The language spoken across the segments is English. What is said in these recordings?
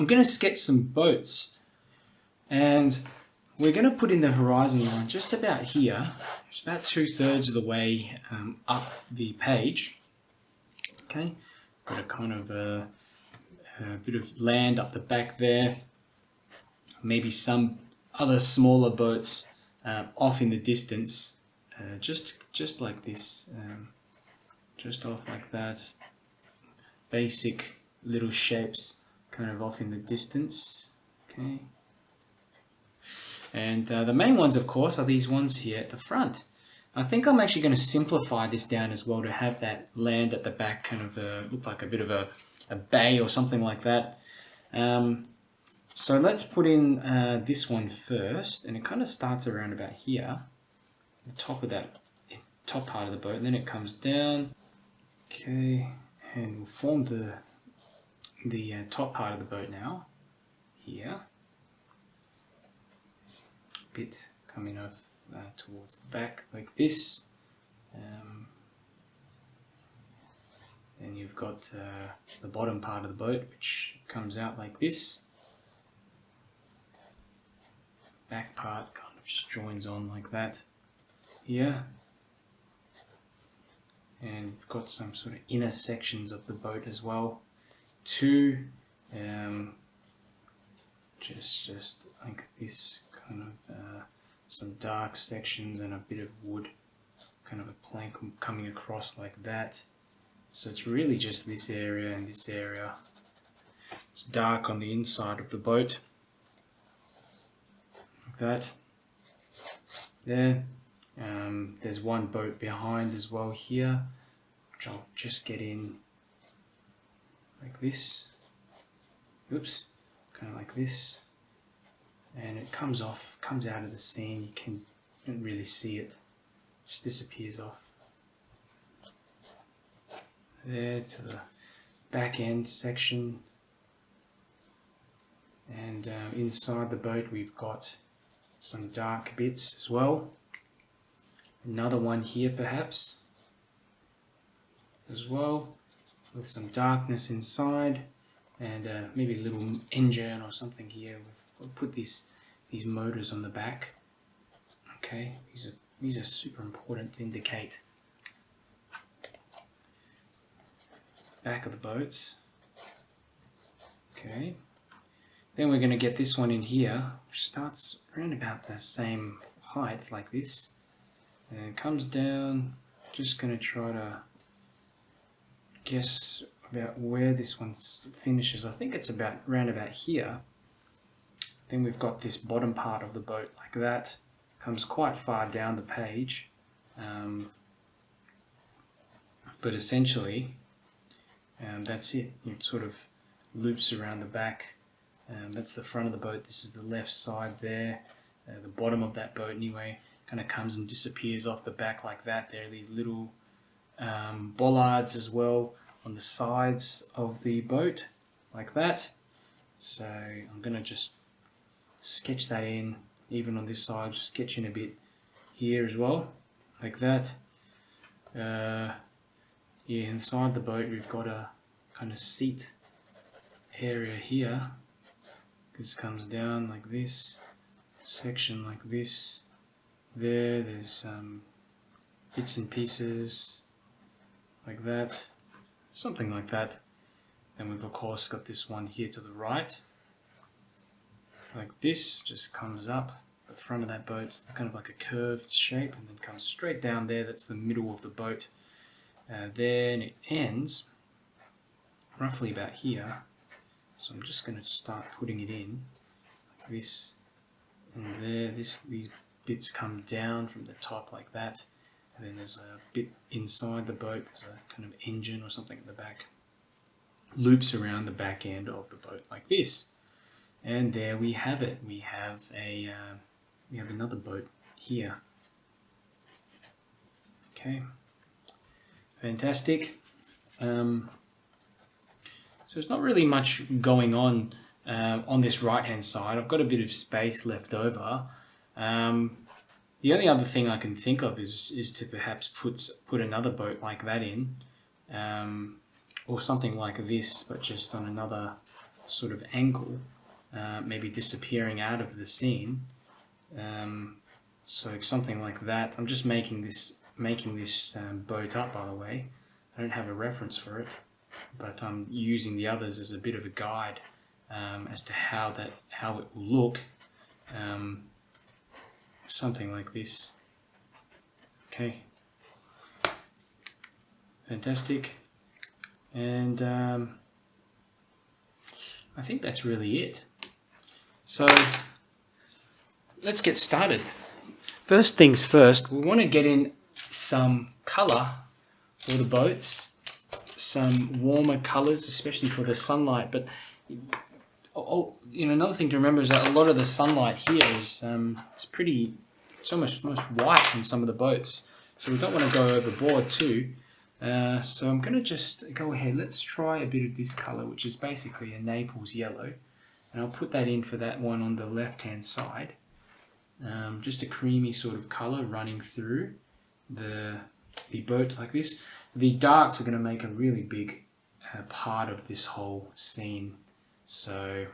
I'm going to sketch some boats, and we're going to put in the horizon line just about here. It's about 2/3 of the way up the page. Okay, got a kind of a bit of land up the back there. Maybe some other smaller boats off in the distance, just like this, just off like that. Basic little shapes kind of off in the distance. Okay. And the main ones, of course, are these ones here at the front. I think I'm actually going to simplify this down as well to have that land at the back kind of look like a bit of a bay or something like that. So let's put in this one first, and it kind of starts around about here, the top of that top part of the boat, and then it comes down. Okay, and we'll form the top part of the boat now, here. Bit coming off towards the back like this. Then you've got the bottom part of the boat, which comes out like this. Back part kind of just joins on like that here. And we've got some sort of inner sections of the boat as well, too. Just like this, kind of some dark sections and a bit of wood, kind of a plank coming across like that. So it's really just this area and this area. It's dark on the inside of the boat, like that. There. There's one boat behind as well here, which I'll just get in like this. Oops, kind of like this. And it comes out of the scene. You don't really see it. Just disappears off. There to the back end section. And inside the boat we've got some dark bits as well. Another one here perhaps as well, with some darkness inside, and maybe a little engine or something here. We'll put these motors on the back. Okay, these are super important to indicate back of the boats. Okay, then we're going to get this one in here, which starts around about the same height like this. And it comes down. Just going to try to guess about where this one finishes. I think it's about round about here. Then we've got this bottom part of the boat like that. Comes quite far down the page. But essentially, that's it. It sort of loops around the back. That's the front of the boat. This is the left side there. The bottom of that boat anyway. Kind of comes and disappears off the back like that. There are these little bollards as well on the sides of the boat like that. So I'm going to just sketch that in, even on this side, sketch in a bit here as well like that. Yeah, inside the boat we've got a kind of seat area here. This comes down like this, section like this. There's bits and pieces like that, something like that. Then we've of course got this one here to the right, like this, just comes up the front of that boat, kind of like a curved shape, and then comes straight down there. That's the middle of the boat. Then it ends roughly about here. So I'm just going to start putting it in like this and there. These bits come down from the top like that, and then there's a bit inside the boat. There's a kind of engine or something at the back. Loops around the back end of the boat like this, and there we have it. We have another boat here. Okay, fantastic. So there's not really much going on this right hand side. I've got a bit of space left over. The only other thing I can think of is to perhaps put another boat like that in, or something like this, but just on another sort of angle, maybe disappearing out of the scene. So something like that. I'm just making this boat up, by the way. I don't have a reference for it, but I'm using the others as a bit of a guide as to how it will look. Something like this. Okay. Fantastic. And I think that's really it. So let's get started. First things first, we want to get in some colour for the boats, some warmer colours, especially for the sunlight. But another thing to remember is that a lot of the sunlight here is it's almost white in some of the boats, so we don't want to go overboard too. So I'm going to just go ahead. Let's try a bit of this colour, which is basically a Naples yellow, and I'll put that in for that one on the left hand side. Just a creamy sort of colour running through the boat like this. The darks are going to make a really big part of this whole scene. So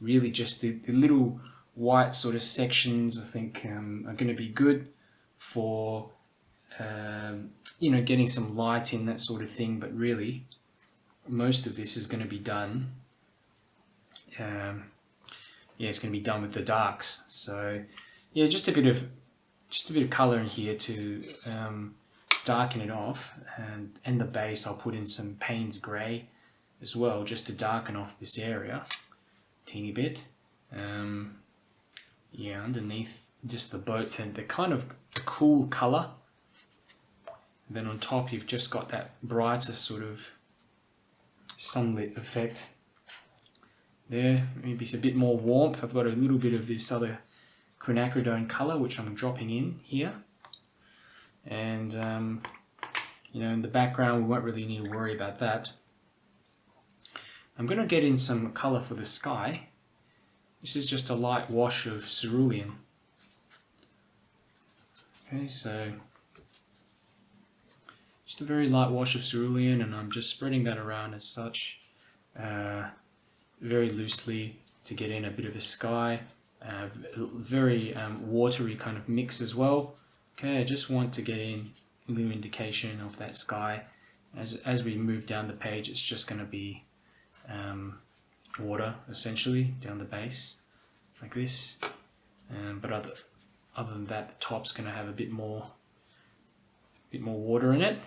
really just the little white sort of sections, I think, are going to be good for getting some light in, that sort of thing. But really, most of this is going to be done. It's going to be done with the darks. So yeah, just a bit of colour in here to darken it off, and the base I'll put in some Payne's grey as well, just to darken off this area a teeny bit. Underneath just the boats, and they're kind of a cool colour. Then on top you've just got that brighter sort of sunlit effect there. Maybe it's a bit more warmth. I've got a little bit of this other quinacridone colour which I'm dropping in here, and in the background we won't really need to worry about that. I'm going to get in some colour for the sky. This is just a light wash of cerulean. Okay, so just a very light wash of cerulean, and I'm just spreading that around as such, very loosely, to get in a bit of a sky, very watery kind of mix as well. Okay, I just want to get in a little indication of that sky. As we move down the page, it's just going to be water essentially down the base like this, but other than that, the top's going to have a bit more water in it.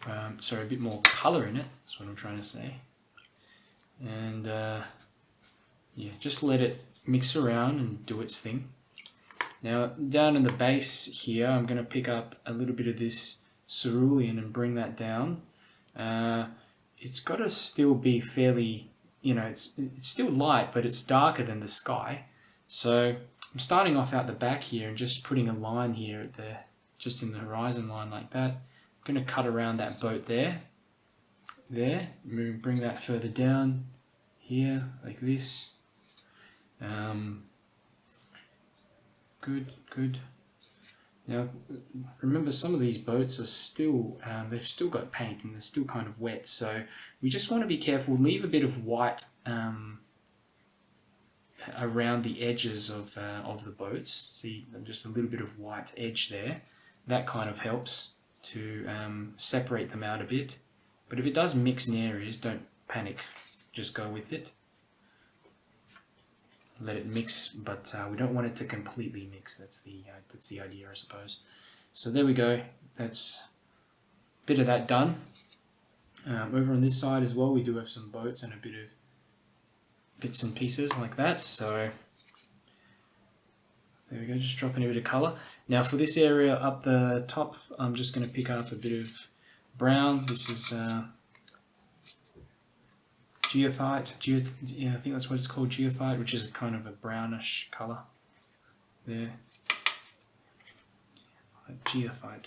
A bit more colour in it. That's what I'm trying to say. And just let it mix around and do its thing. Now down in the base here, I'm going to pick up a little bit of this cerulean and bring that down. It's got to still be fairly, it's still light, but it's darker than the sky. So I'm starting off out the back here and just putting a line here just in the horizon line like that. I'm going to cut around that boat there, bring that further down here like this. Good. Now remember, some of these boats are still, they've still got paint and they're still kind of wet, so we just want to be careful, leave a bit of white around the edges of the boats. See, just a little bit of white edge there. That kind of helps to separate them out a bit. But if it does mix in areas, don't panic, just go with it. Let it mix, but we don't want it to completely mix. That's the idea, I suppose. So there we go. That's a bit of that done. Over on this side as well, we do have some boats and a bit of bits and pieces like that. So there we go, just dropping a bit of colour. Now for this area up the top, I'm just going to pick up a bit of brown. This is 𝗙𝗙𝗓𝗦𝗘𝗦, I think that's what it's called, 𝗙𝗙𝗓𝗦𝗘𝗦, which is kind of a brownish colour there. 𝗙𝗙𝗓𝗦𝗘𝗦, I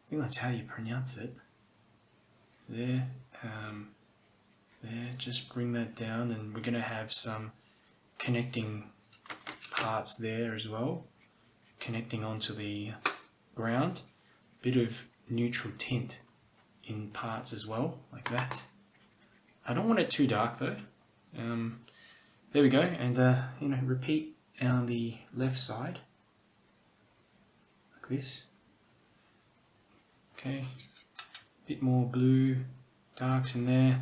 think that's how you pronounce it. There, just bring that down, and we're going to have some connecting parts there as well, connecting onto the ground. Bit of neutral tint in parts as well, like that. I don't want it too dark though. There we go, and repeat on the left side, like this. Okay, a bit more blue darks in there.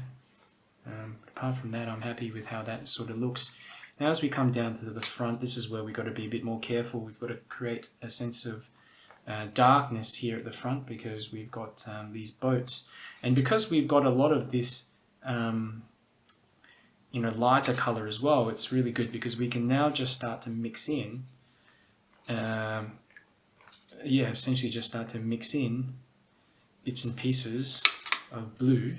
Apart from that, I'm happy with how that sort of looks. Now as we come down to the front, this is where we've got to be a bit more careful. We've got to create a sense of darkness here at the front because we've got these boats. And because we've got a lot of this lighter color as well, it's really good because we can now just start to mix in, essentially just start to mix in bits and pieces of blue.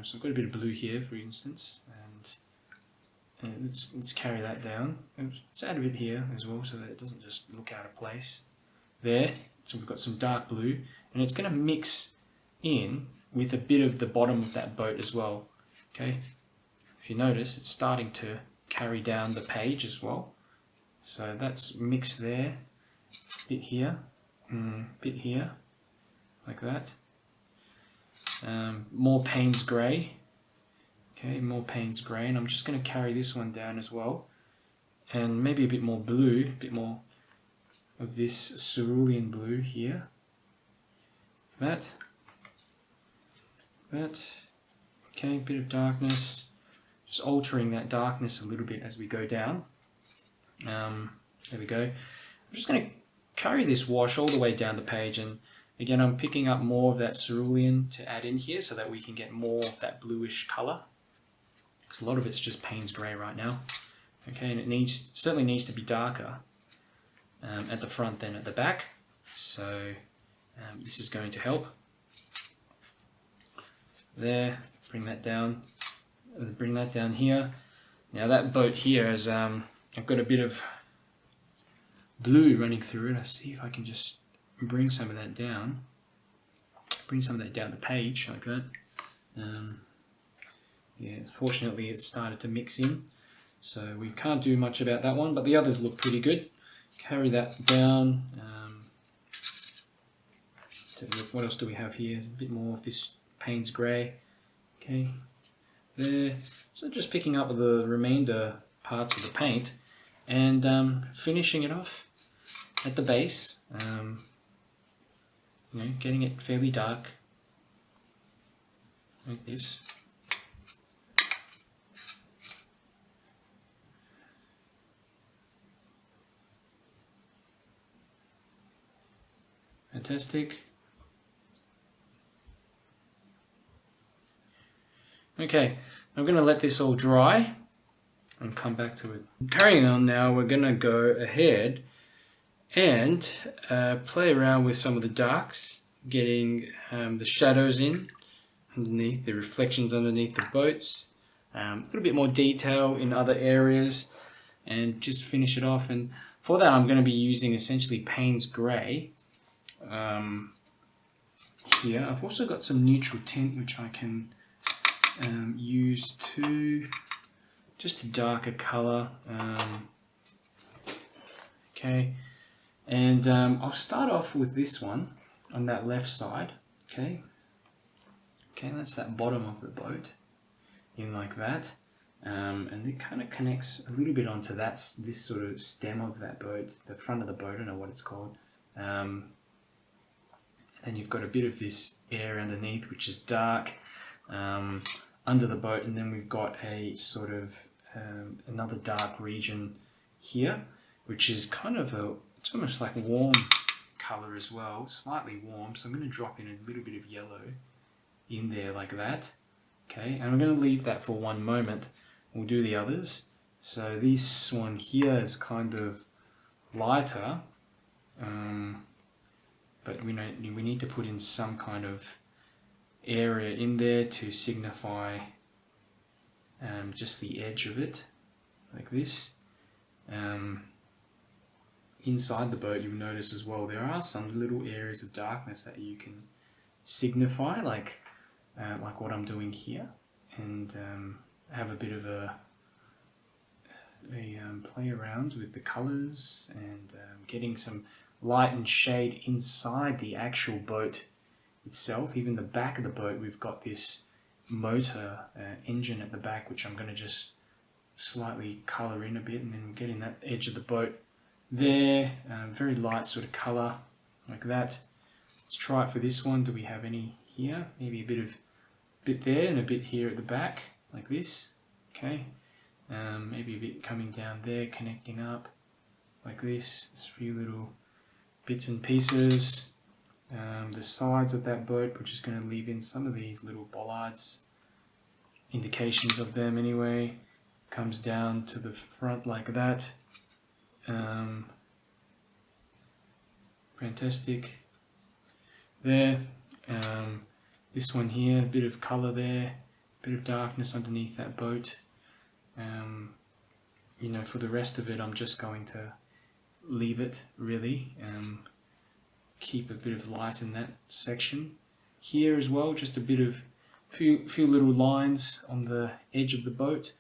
So I've got a bit of blue here, for instance, and let's carry that down. And let's add a bit here as well so that it doesn't just look out of place. There, so we've got some dark blue, and it's going to mix in with a bit of the bottom of that boat as well. Okay, if you notice, it's starting to carry down the page as well. So that's mixed there, bit here, like that. More 𝗠𝗘𝗙𝗦𝗧𝗘. Okay, more 𝗠𝗘𝗙𝗧𝗘, and I'm just going to carry this one down as well, and maybe a bit more blue, a bit more of this cerulean blue here. That. Okay, a bit of darkness, just altering that darkness a little bit as we go down. There we go. I'm just going to carry this wash all the way down the page, and again I'm picking up more of that cerulean to add in here so that we can get more of that bluish color, because a lot of it's just 𝗠𝗘𝗙𝗦𝗧𝗘 right now. Okay, and it certainly needs to be darker at the front than at the back, so this is going to help. There, bring that down here. Now that boat here is, I've got a bit of blue running through it. I'll see if I can just bring some of that down. The page like that. Yeah, fortunately it started to mix in, so we can't do much about that one, but the others look pretty good. Carry that down. What else do we have here? A bit more of this 𝗠𝗘𝗦𝗧𝗘. Okay, there. So just picking up the remainder parts of the paint and finishing it off at the base. Getting it fairly dark like this. Fantastic. Okay, I'm going to let this all dry and come back to it. Carrying on now, we're going to go ahead and play around with some of the darks, getting the shadows in underneath, the reflections underneath the boats, a little bit more detail in other areas, and just finish it off. And for that I'm going to be using essentially 𝗠𝗘𝗦𝗧𝗘 here. I've also got some neutral tint which I can use to just a darker color. Okay, and I'll start off with this one on that left side. Okay, that's that bottom of the boat in like that, and it kind of connects a little bit onto this sort of stem of that boat, the front of the boat. I don't know what it's called. Then you've got a bit of this area underneath which is dark under the boat, and then we've got a sort of another dark region here which is kind of it's almost like warm color as well, slightly warm. So I'm going to drop in a little bit of yellow in there like that. Okay, and I'm going to leave that for one moment. We'll do the others. So this one here is kind of lighter, but we need to put in some kind of area in there to signify just the edge of it, like this. Inside the boat, you'll notice as well there are some little areas of darkness that you can signify, like what I'm doing here, and have a bit of a play around with the colors and getting some light and shade inside the actual boat itself. Even the back of the boat, we've got this motor engine at the back, which I'm going to just slightly colour in a bit, and then getting that edge of the boat there, very light sort of colour like that. Let's try it for this one. Do we have any here? Maybe a bit there and a bit here at the back like this. Okay, maybe a bit coming down there, connecting up like this. Just a few little bits and pieces. The sides of that boat, we're just going to leave in some of these little bollards, indications of them anyway. Comes down to the front like that. Fantastic. There. This one here, a bit of colour there, a bit of darkness underneath that boat. You know, for the rest of it, I'm just going to leave it really. Keep a bit of light in that section. Here as well, just a bit of few little lines on the edge of the boat,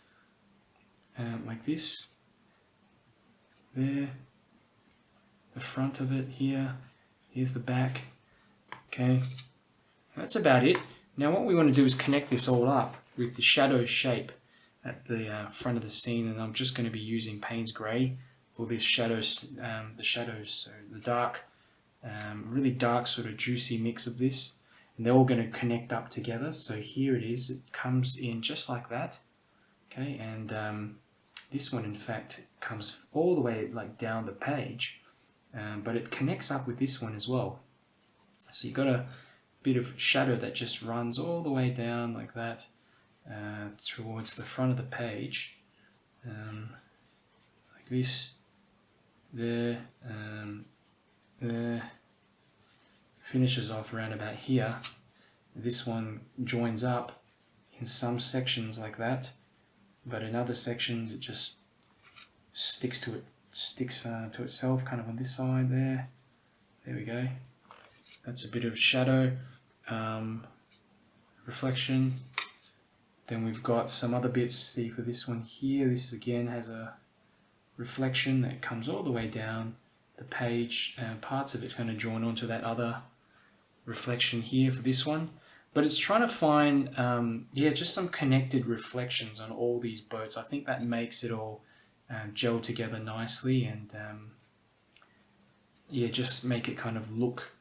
like this. There, the front of it here. Here's the back. Okay, that's about it. Now what we want to do is connect this all up with the shadow shape at the front of the scene, and I'm just going to be using Payne's Grey for this shadows, so the dark, really dark sort of juicy mix of this, and they're all going to connect up together. So here it is, it comes in just like that. Okay, and this one in fact comes all the way like down the page, but it connects up with this one as well. So you've got a bit of shadow that just runs all the way down like that, towards the front of the page, like this, there, there, finishes off around about here. This one joins up in some sections like that, but in other sections it just sticks to itself, kind of on this side there. There we go. That's a bit of shadow, reflection. Then we've got some other bits. See, for this one here, this again has a reflection that comes all the way down the page, and parts of it's going to join onto that other reflection here for this one. But it's trying to find, yeah, just some connected reflections on all these boats. I think that makes it all gel together nicely, and yeah, just make it kind of look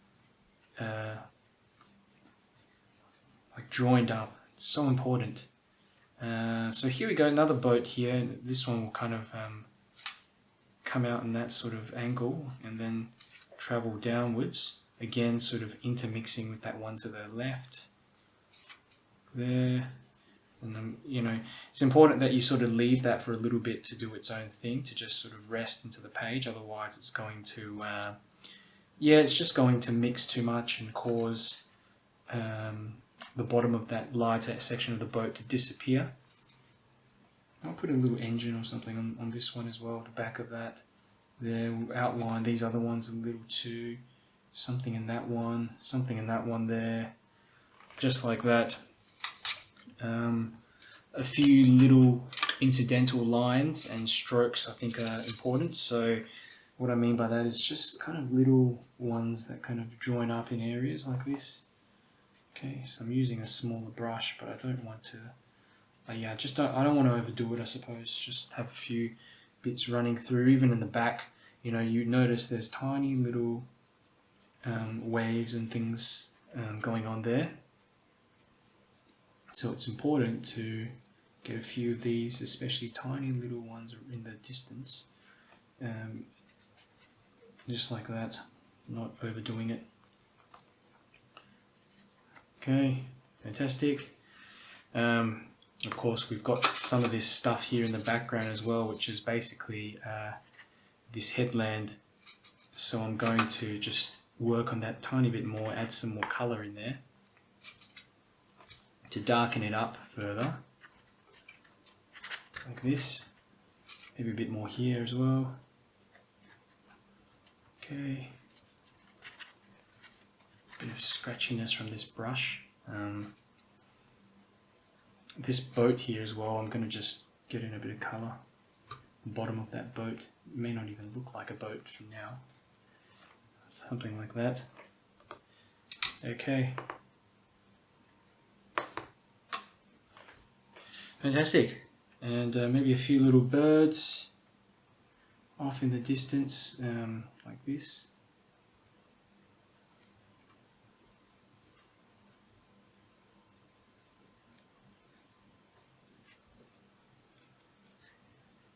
like joined up. It's so important. So here we go, another boat here. This one will kind of come out in that sort of angle and then travel downwards, again sort of intermixing with that one to the left there. And then, you know, it's important that you sort of leave that for a little bit to do its own thing, to just sort of rest into the page. Otherwise it's going to yeah, it's just going to mix too much and cause the bottom of that lighter section of the boat to disappear. I'll put a little engine or something on this one as well, the back of that. There, we'll outline these other ones a little too. Something in that one there. Just like that. A few little incidental lines and strokes I think are important. So what I mean by that is just kind of little ones that kind of join up in areas like this. Okay, so I'm using a smaller brush, but I don't want to, yeah, I don't want to overdo it, I suppose. Just have a few bits running through, even in the back. You know, you notice there's tiny little waves and things going on there. So it's important to get a few of these, especially tiny little ones in the distance. Just like that, not overdoing it. Okay, fantastic. Of course, we've got some of this stuff here in the background as well, which is basically this headland. So I'm going to just work on that tiny bit more, add some more colour in there to darken it up further, like this. Maybe a bit more here as well. Okay. Bit of scratchiness from this brush. This boat here as well, I'm going to just get in a bit of colour. The bottom of that boat, it may not even look like a boat from now. Something like that. Okay. Fantastic. And maybe a few little birds off in the distance, like this.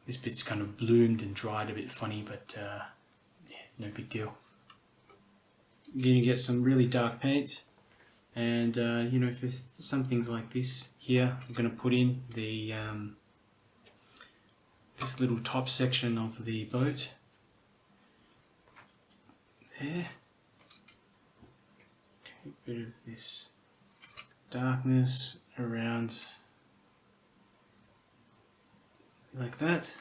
This bit's kind of bloomed and dried a bit funny, but yeah, no big deal. I'm going to get some really dark paint, and you know, for some things like this here, I'm going to put in the this little top section of the boat there. Okay, a bit of this darkness around like that.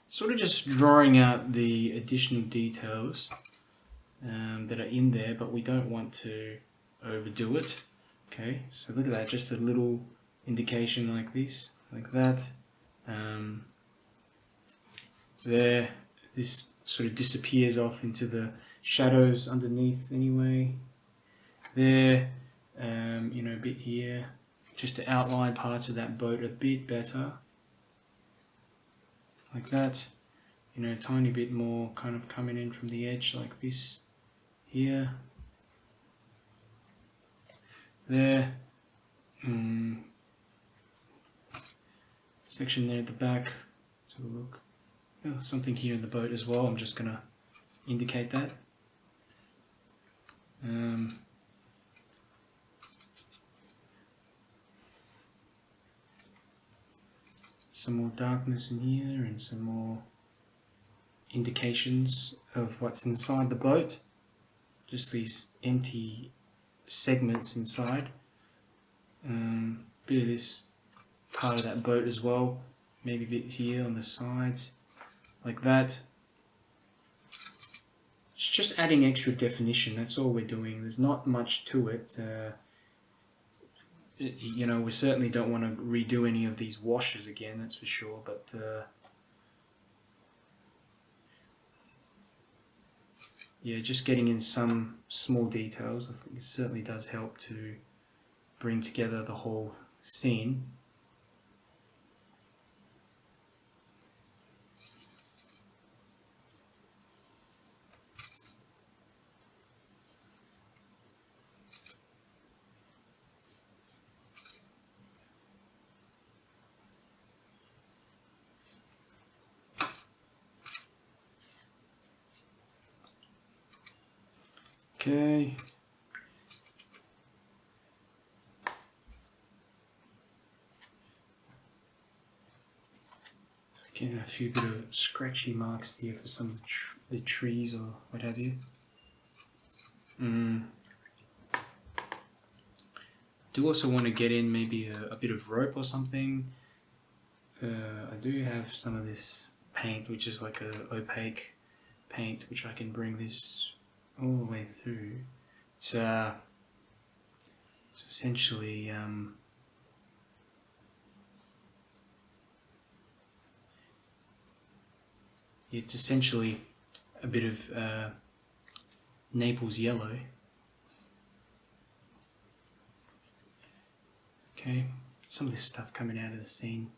Sort of just drawing out the additional details that are in there, but we don't want to overdo it. Okay, so look at that, just a little indication like this, like that. There, this sort of disappears off into the shadows underneath anyway. There, you know, a bit here, just to outline parts of that boat a bit better. Like that, you know, a tiny bit more kind of coming in from the edge like this here. There. Section there at the back. Let's have a look. Oh, something here in the boat as well. I'm just going to indicate that. Some more darkness in here and some more indications of what's inside the boat. Just these empty segments inside. Bit of this part of that boat as well. Maybe a bit here on the sides, like that. It's just adding extra definition, that's all we're doing. There's not much to it. You know, we certainly don't want to redo any of these washes again, that's for sure, but yeah, just getting in some small details, I think it certainly does help to bring together the whole scene. Okay. Getting a few bit of scratchy marks here for some of the trees or what have you. Do also want to get in maybe a bit of rope or something. I do have some of this paint, which is like a opaque paint, which I can bring this all the way through. It's essentially it's essentially a bit of Naples yellow. Okay, some of this stuff coming out of the scene.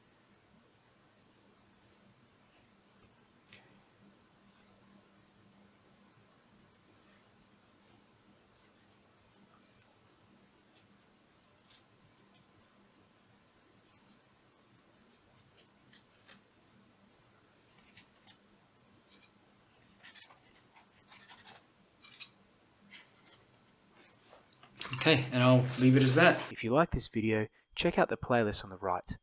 Okay, and I'll leave it as that. If you like this video, check out the playlist on the right.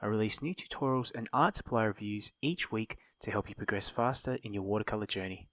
I release new tutorials and art supply reviews each week to help you progress faster in your watercolor journey.